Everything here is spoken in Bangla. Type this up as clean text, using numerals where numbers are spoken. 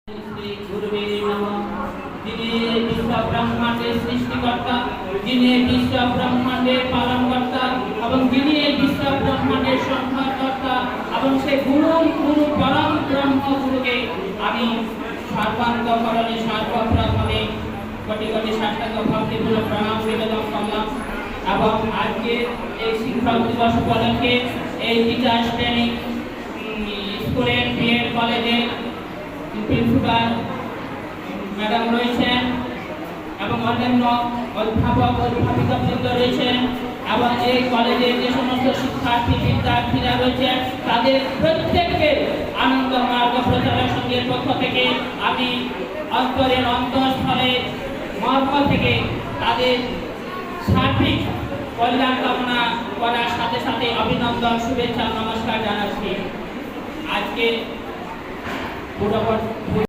श्री गुरुवे नमः। যিনি বিশ্ব ব্রহ্মাণ্ডের সৃষ্টিকর্তা, যিনি বিশ্ব ব্রহ্মাণ্ডের পালনকর্তা এবং যিনি বিশ্ব ব্রহ্মাণ্ডের সংহারকর্তা এবং সেই গুরু গুরু পরম ব্রহ্ম গুরুকে আমি সর্বান্তঃকরণে সর্বপ্রথমে কোটি কোটি সাষ্টাঙ্গ ভক্তিপূর্ণ প্রণাম নিবেদন করলাম। এবং আজকে এই শিক্ষক দিবস উপলক্ষে এই টিচার্স ট্রেনিং স্কুলের বিএড কলেজের প্রিন্সিপাল ম্যাডাম রয়েছেন এবং অন্যান্য অধ্যাপক অধ্যাপিকাবৃন্দ রয়েছেন এবং এই কলেজের যে সমস্ত শিক্ষার্থী বিদ্যার্থীরা রয়েছেন তাদের প্রত্যেককে আনন্দ মার্গ প্রচারক সংঘের পক্ষ থেকে আমি অন্তরের অন্তঃস্থলে মর্ম থেকে তাদের সার্বিক কল্যাণ কামনা করার সাথে সাথে অভিনন্দন শুভেচ্ছা নমস্কার জানাচ্ছি। আজকে